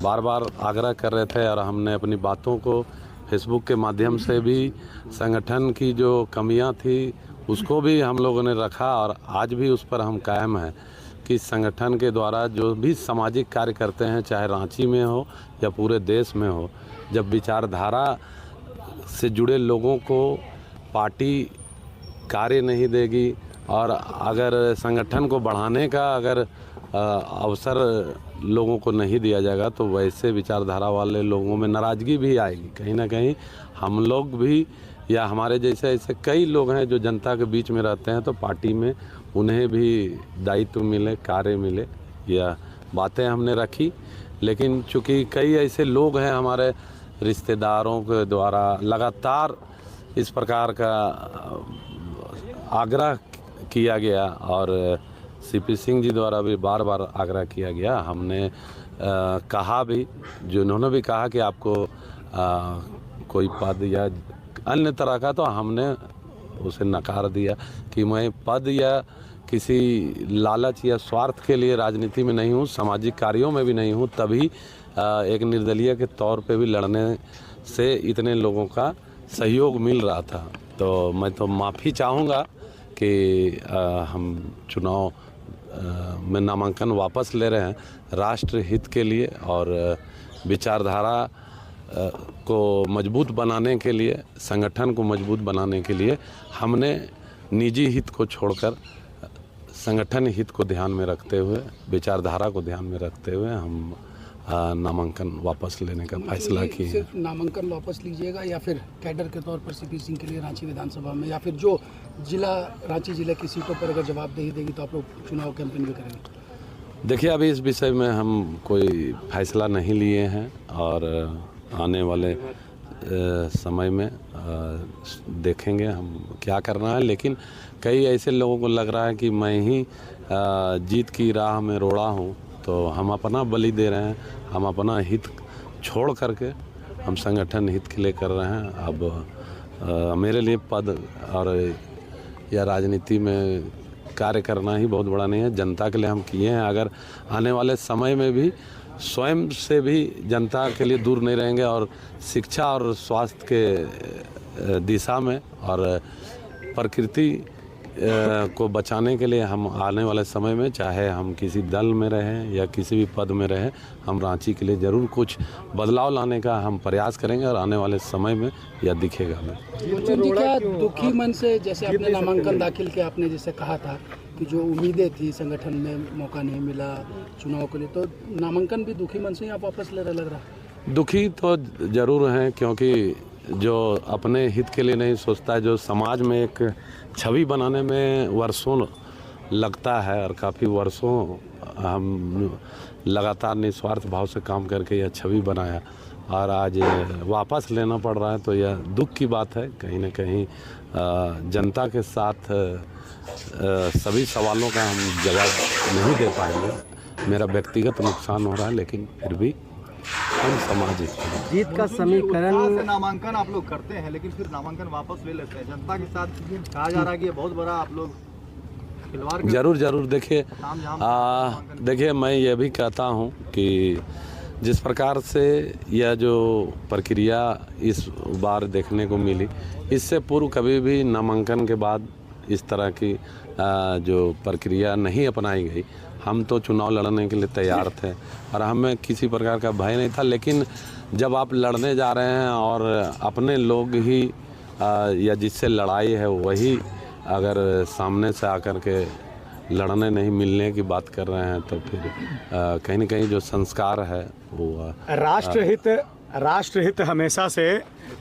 बार बार आग्रह कर रहे थे और हमने अपनी बातों को फेसबुक के माध्यम से भी संगठन की जो कमियां थी उसको भी हम लोगों ने रखा और आज भी उस पर हम कायम हैं कि संगठन के द्वारा जो भी सामाजिक कार्य करते हैं, चाहे रांची में हो या पूरे देश में हो, जब विचारधारा से जुड़े लोगों को पार्टी कार्य नहीं देगी और अगर संगठन को बढ़ाने का अगर अवसर लोगों को नहीं दिया जाएगा तो वैसे विचारधारा वाले लोगों में नाराज़गी भी आएगी। कहीं ना कहीं हम लोग भी या हमारे जैसे ऐसे कई लोग हैं जो जनता के बीच में रहते हैं, तो पार्टी में उन्हें भी दायित्व मिले, कार्य मिले, यह बातें हमने रखी। लेकिन चूँकि कई ऐसे लोग हैं हमारे रिश्तेदारों के द्वारा लगातार इस प्रकार का आग्रह किया गया और सीपी सिंह जी द्वारा भी बार बार आग्रह किया गया। हमने कहा भी, जिन्होंने भी कहा कि आपको कोई पद या अन्य तरह का, तो हमने उसे नकार दिया कि मैं पद या किसी लालच या स्वार्थ के लिए राजनीति में नहीं हूँ, सामाजिक कार्यों में भी नहीं हूँ। तभी एक निर्दलीय के तौर पे भी लड़ने से इतने लोगों का सहयोग मिल रहा था। तो मैं तो माफ़ी चाहूँगा कि हम चुनाव में नामांकन वापस ले रहे हैं राष्ट्र हित के लिए और विचारधारा को मजबूत बनाने के लिए, संगठन को मजबूत बनाने के लिए हमने निजी हित को छोड़कर संगठन हित को ध्यान में रखते हुए, विचारधारा को ध्यान में रखते हुए हम नामांकन वापस लेने का फैसला किया। सिर्फ नामांकन वापस लीजिएगा या फिर कैडर के तौर पर सीपी सिंह के लिए रांची विधानसभा में, या फिर जो रांची जिले की सीटों पर अगर जवाबदेही देगी तो आप लोग चुनाव कैंपेन भी करेंगे? देखिए, अभी इस विषय में हम कोई फैसला नहीं लिए हैं और आने वाले समय में देखेंगे हम क्या करना है। लेकिन कई ऐसे लोगों को लग रहा है कि मैं ही जीत की राह में रोड़ा हूँ, तो हम अपना बलि दे रहे हैं, हम अपना हित छोड़ करके हम संगठन हित के लिए कर रहे हैं। अब मेरे लिए पद और या राजनीति में कार्य करना ही बहुत बड़ा नहीं है, जनता के लिए हम किए हैं। अगर आने वाले समय में भी स्वयं से भी जनता के लिए दूर नहीं रहेंगे और शिक्षा और स्वास्थ्य के दिशा में और प्रकृति को बचाने के लिए हम आने वाले समय में, चाहे हम किसी दल में रहें या किसी भी पद में रहें, हम रांची के लिए ज़रूर कुछ बदलाव लाने का हम प्रयास करेंगे और आने वाले समय में यह दिखेगा। क्या दुखी मन से, जैसे आपने नामांकन दाखिल किया, आपने जैसे कहा था कि जो उम्मीदें थी संगठन में मौका नहीं मिला चुनाव के लिए, तो नामांकन भी दुखी मन से ही आप वापस ले रहे लग रहा है? दुखी तो ज़रूर हैं, क्योंकि जो अपने हित के लिए नहीं सोचता है, जो समाज में एक छवि बनाने में वर्षों लगता है और काफ़ी वर्षों हम लगातार निस्वार्थ भाव से काम करके यह छवि बनाया और आज वापस लेना पड़ रहा है, तो यह दुख की बात है। कहीं ना कहीं जनता के साथ सभी सवालों का हम जवाब नहीं दे पाएंगे। मेरा व्यक्तिगत नुकसान हो रहा है, लेकिन फिर भी हम सामाजिक जीत का समीकरण। नामांकन आप लोग करते हैं लेकिन फिर नामांकन वापस ले लेते हैं, जनता के साथ कहा जा रहा है कि ये बहुत बड़ा आप लोग खिलवाड़। जरूर देखिए मैं ये भी कहता हूँ कि जिस प्रकार से यह जो प्रक्रिया इस बार देखने को मिली, इससे पूर्व कभी भी नामांकन के बाद इस तरह की जो प्रक्रिया नहीं अपनाई गई। हम तो चुनाव लड़ने के लिए तैयार थे और हमें किसी प्रकार का भय नहीं था। लेकिन जब आप लड़ने जा रहे हैं और अपने लोग ही या जिससे लड़ाई है वही अगर सामने से आकर के लड़ने नहीं मिलने की बात कर रहे हैं, तो फिर कहीं ना कहीं जो संस्कार है वो राष्ट्रहित हमेशा से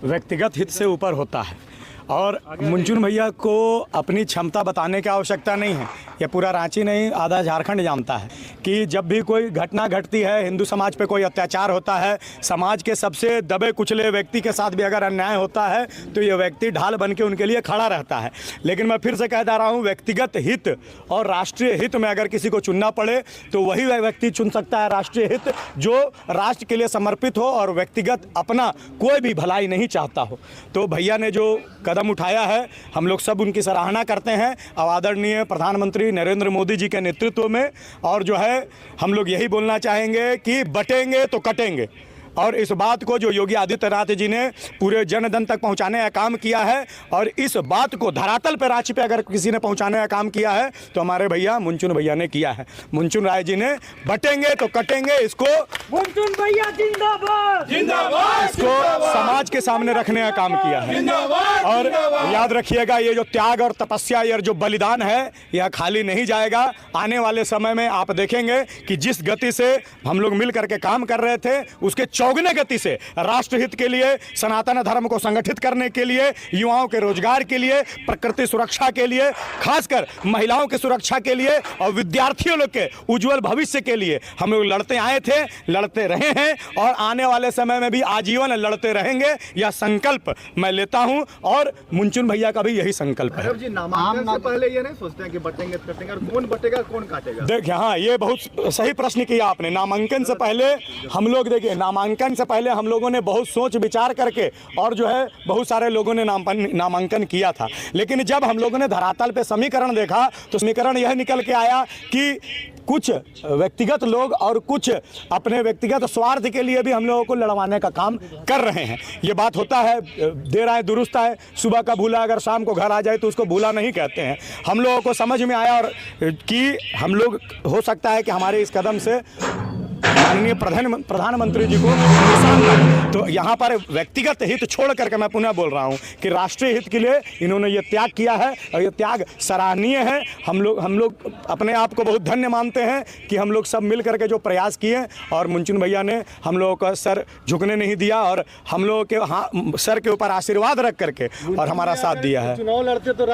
व्यक्तिगत हित से ऊपर होता है और मुंचुन भैया को अपनी क्षमता बताने की आवश्यकता नहीं है। यह पूरा रांची नहीं, आधा झारखंड जानता है कि जब भी कोई घटना घटती है, हिंदू समाज पे कोई अत्याचार होता है, समाज के सबसे दबे कुचले व्यक्ति के साथ भी अगर अन्याय होता है तो ये व्यक्ति ढाल बन के उनके लिए खड़ा रहता है। लेकिन मैं फिर से कह दे रहा हूँ, व्यक्तिगत हित और राष्ट्रीय हित में अगर किसी को चुनना पड़े तो वही व्यक्ति चुन सकता है राष्ट्रीय हित, जो राष्ट्र के लिए समर्पित हो और व्यक्तिगत अपना कोई भी भलाई नहीं चाहता हो। तो भैया ने जो कदम उठाया है, हम लोग सब उनकी सराहना करते हैं। आदरणीय प्रधानमंत्री प्रधानमंत्री नरेंद्र मोदी जी के नेतृत्व में। और जो है हम लोग यही बोलना चाहेंगे कि बटेंगे तो कटेंगे, और इस बात को जो योगी आदित्यनाथ जी ने पूरे जन जन तक पहुंचाने का काम किया है, और इस बात को धरातल पर रांची पे अगर किसी ने पहुंचाने का काम किया है तो हमारे भैया मुंचुन भैया ने किया है। मुंचुन राय जी ने बटेंगे तो कटेंगे इसको मुंचुन भैया जिंदाबाद जिंदाबाद इसको समाज के सामने रखने का काम किया है। और याद रखिएगा, ये जो त्याग और तपस्या, ये जो बलिदान है, यह खाली नहीं जाएगा। आने वाले समय में आप देखेंगे कि जिस गति से हम लोग मिल करके काम कर रहे थे, उसके चौगुने गति से राष्ट्रहित के लिए, सनातन धर्म को संगठित करने के लिए, युवाओं के रोजगार के लिए, प्रकृति सुरक्षा के लिए, खासकर महिलाओं की सुरक्षा के लिए और विद्यार्थियों लोग के उज्जवल भविष्य के लिए हम लोग लड़ते आए थे, लड़ते रहे हैं और आने वाले समय में भी आजीवन लड़ते रहेंगे। यह संकल्प मैं लेता हूं और मुंचुन भैया का भी यही संकल्प है। भैरव जी, नामांकन से पहले ये नहीं सोचते हैं कि बटेंगे तो कटेंगे, और कौन बटेगा कौन काटेगा? देखिए, हाँ, ये बहुत सही प्रश्न किया आपने। नामांकन से पहले हम लोग, देखिए, नामांकन से पहले हम लोगों ने बहुत सोच विचार करके और जो है बहुत सारे लोगों ने नामांकन किया था। लेकिन जब हम लोगों ने धरातल पे समीकरण देखा तो समीकरण यह निकल के आया कि कुछ व्यक्तिगत लोग और कुछ अपने व्यक्तिगत स्वार्थ के लिए भी हम लोगों को लड़वाने का काम कर रहे हैं। ये बात होता है, देर आए दुरुस्त है। सुबह का भूला अगर शाम को घर आ जाए तो उसको भूला नहीं कहते हैं। हम लोगों को समझ में आया और कि हम लोग, हो सकता है कि हमारे इस कदम से माननीय प्रधानमंत्री जी को नुकसान ना। तो यहाँ पर व्यक्तिगत हित छोड़ करके मैं पुनः बोल रहा हूँ कि राष्ट्रीय हित के लिए इन्होंने ये त्याग किया है और ये त्याग सराहनीय है। हम लोग अपने आप को बहुत धन्य मानते हैं कि हम लोग सब मिल करके जो प्रयास किए, और मुंचुन भैया ने हम लोगों का सर झुकने नहीं दिया और हम लोगों के सर के ऊपर आशीर्वाद रख करके और हमारा साथ दिया है। चुनाव लड़ते तो